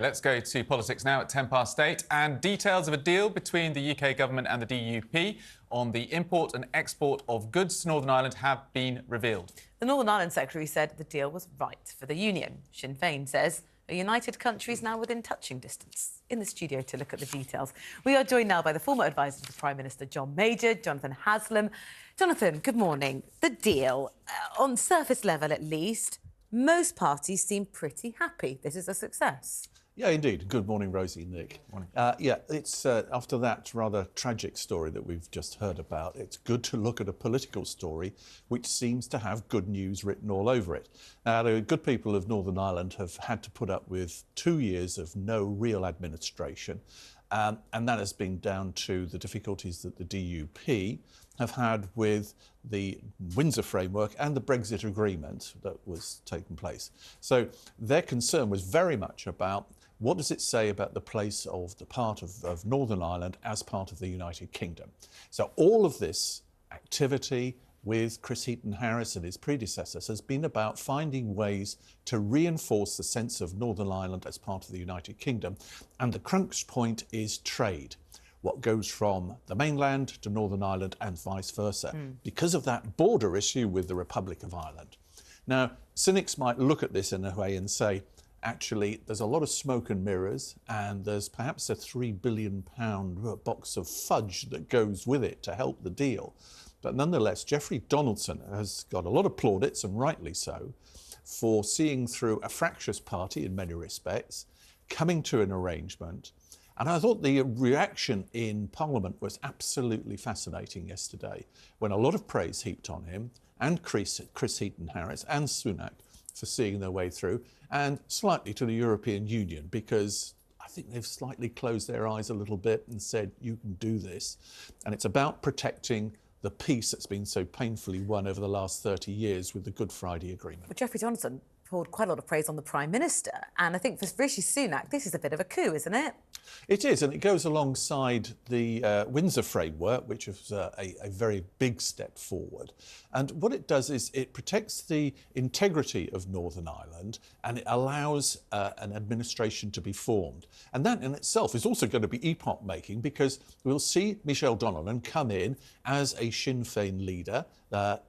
Let's go to politics now at 8:10, and details of a deal between the UK government and the DUP on the import and export of goods to Northern Ireland have been revealed. The Northern Ireland Secretary said the deal was right for the Union. Sinn Féin says a united country is now within touching distance. In the studio to look at the details, we are joined now by the former advisor to the Prime Minister, John Major Jonathan Haslam. Jonathan, good morning. The deal, on surface level at least, most parties seem pretty happy. This is a success. Yeah, indeed. Good morning, Rosie, Nick. Morning. It's after that rather tragic story that we've just heard about, it's good to look at a political story which seems to have good news written all over it. Now, the good people of Northern Ireland have had to put up with 2 years of no real administration, and that has been down to the difficulties that the DUP have had with the Windsor framework and the Brexit agreement that was taking place. So their concern was very much about what does it say about the place of the part of Northern Ireland as part of the United Kingdom. So all of this activity with Chris Heaton-Harris and his predecessors has been about finding ways to reinforce the sense of Northern Ireland as part of the United Kingdom. And the crunch point is trade. What goes from the mainland to Northern Ireland and vice versa, because of that border issue with the Republic of Ireland. Now, cynics might look at this in a way and say, actually, there's a lot of smoke and mirrors, and there's perhaps a £3 billion box of fudge that goes with it to help the deal. But nonetheless, Jeffrey Donaldson has got a lot of plaudits, and rightly so, for seeing through a fractious party in many respects, coming to an arrangement. And I thought the reaction in Parliament was absolutely fascinating yesterday, when a lot of praise heaped on him and Chris Heaton-Harris and Sunak for seeing their way through, and slightly to the European Union, because I think they've slightly closed their eyes a little bit and said, you can do this. And it's about protecting the peace that's been so painfully won over the last 30 years with the Good Friday Agreement. Well, Jeffrey Donaldson poured quite a lot of praise on the Prime Minister, and I think for Rishi Sunak, this is a bit of a coup, isn't it? It is, and it goes alongside the Windsor framework, which is a very big step forward. And what it does is it protects the integrity of Northern Ireland, and it allows an administration to be formed. And that in itself is also going to be epoch-making, because we'll see Michelle Donovan come in as a Sinn Féin leader,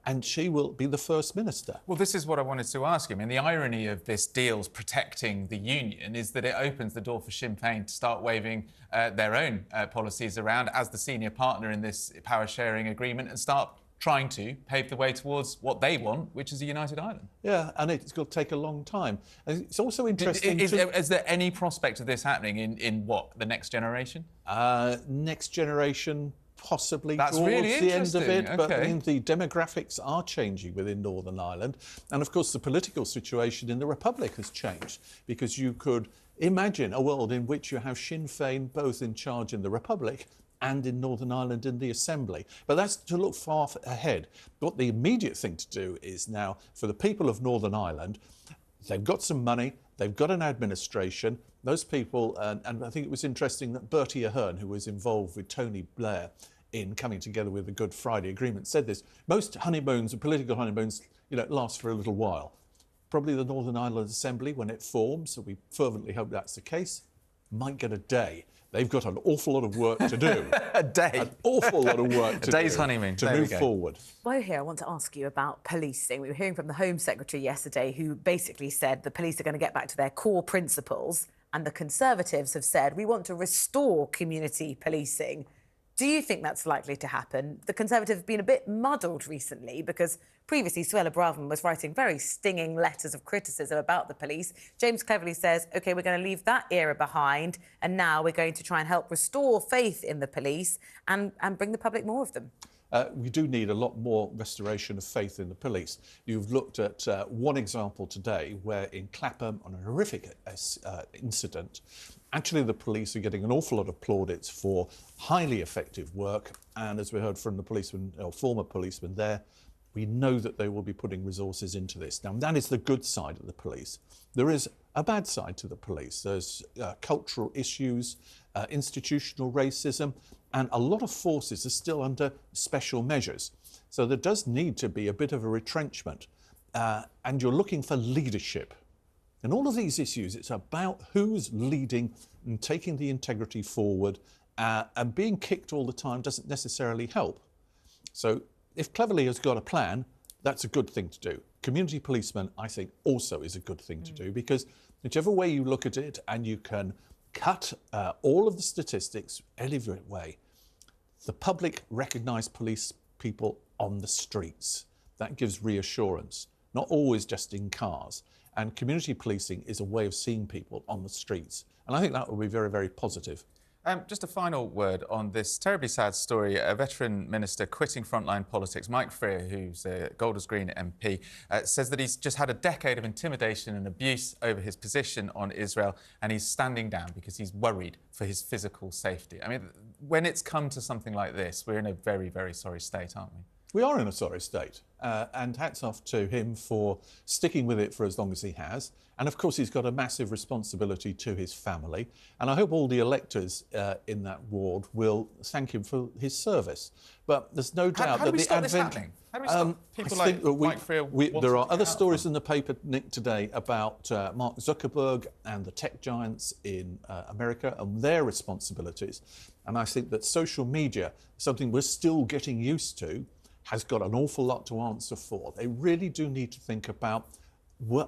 and she will be the First Minister. Well, this is what I wanted to ask you. I mean, the irony of this deal's protecting the Union is that it opens the door for Sinn Féin to start waving their own policies around as the senior partner in this power-sharing agreement and start trying to pave the way towards what they want, which is a united Ireland. Yeah, and it's going to take a long time. And it's also interesting... Is there any prospect of this happening in what, the next generation? Next generation... possibly That's towards really the end of it, okay. But I mean, the demographics are changing within Northern Ireland. And of course, the political situation in the Republic has changed, because you could imagine a world in which you have Sinn Féin both in charge in the Republic and in Northern Ireland in the Assembly. But that's to look far ahead. What the immediate thing to do is now, for the people of Northern Ireland, they've got some money, they've got an administration. Those people, and I think it was interesting that Bertie Ahern, who was involved with Tony Blair in coming together with the Good Friday Agreement, said this. Most honeymoons, political honeymoons, last for a little while. Probably the Northern Ireland Assembly, when it forms, so we fervently hope that's the case, might get a day. They've got an awful lot of work to do. A day? An awful lot of work to do. A day's honeymoon. To move forward. While you're here, I want to ask you about policing. We were hearing from the Home Secretary yesterday, who basically said the police are going to get back to their core principles, and the Conservatives have said, we want to restore community policing. Do you think that's likely to happen? The Conservatives have been a bit muddled recently, because previously Suella Braverman was writing very stinging letters of criticism about the police. James Cleverly says, OK, we're going to leave that era behind, and now we're going to try and help restore faith in the police and bring the public more of them. We do need a lot more restoration of faith in the police. You've looked at one example today where in Clapham, on a horrific incident, actually the police are getting an awful lot of plaudits for highly effective work. And as we heard from the policeman, or former policeman there, we know that they will be putting resources into this. Now, that is the good side of the police. There is a bad side to the police. There's cultural issues, institutional racism, and a lot of forces are still under special measures. So there does need to be a bit of a retrenchment, and you're looking for leadership In all of these issues, it's about who's leading and taking the integrity forward, and being kicked all the time doesn't necessarily help. So if Cleverly has got a plan, that's a good thing to do. Community policemen, I think, also is a good thing to do, because whichever way you look at it, and you can cut all of the statistics any way, the public recognise police people on the streets. That gives reassurance, not always just in cars. And community policing is a way of seeing people on the streets. And I think that will be very, very positive. Just a final word on this terribly sad story. A veteran minister quitting frontline politics, Mike Freer, who's a Golders Green MP, says that he's just had a decade of intimidation and abuse over his position on Israel, and he's standing down because he's worried for his physical safety. I mean, when it's come to something like this, we're in a very, very sorry state, aren't we? We are in a sorry state, and hats off to him for sticking with it for as long as he has. And of course, he's got a massive responsibility to his family. And I hope all the electors in that ward will thank him for his service. But there's no doubt how that do we the stop this advent. happening? How do we stop people I like think Mike Freer there are other stories in in the paper, Nick, today about Mark Zuckerberg and the tech giants in America and their responsibilities. And I think that social media, something we're still getting used to, has got an awful lot to answer for. They really do need to think about,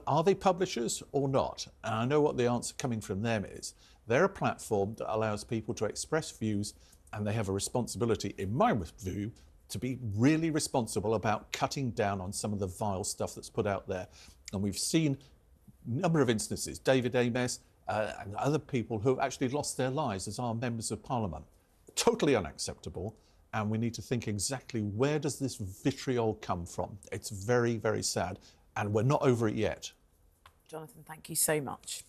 are they publishers or not? And I know what the answer coming from them is. They're a platform that allows people to express views, and they have a responsibility, in my view, to be really responsible about cutting down on some of the vile stuff that's put out there. And we've seen a number of instances, David Ames and other people who have actually lost their lives as our members of Parliament. Totally unacceptable. And we need to think exactly, where does this vitriol come from? It's very, very sad, and we're not over it yet. Jonathan, thank you so much.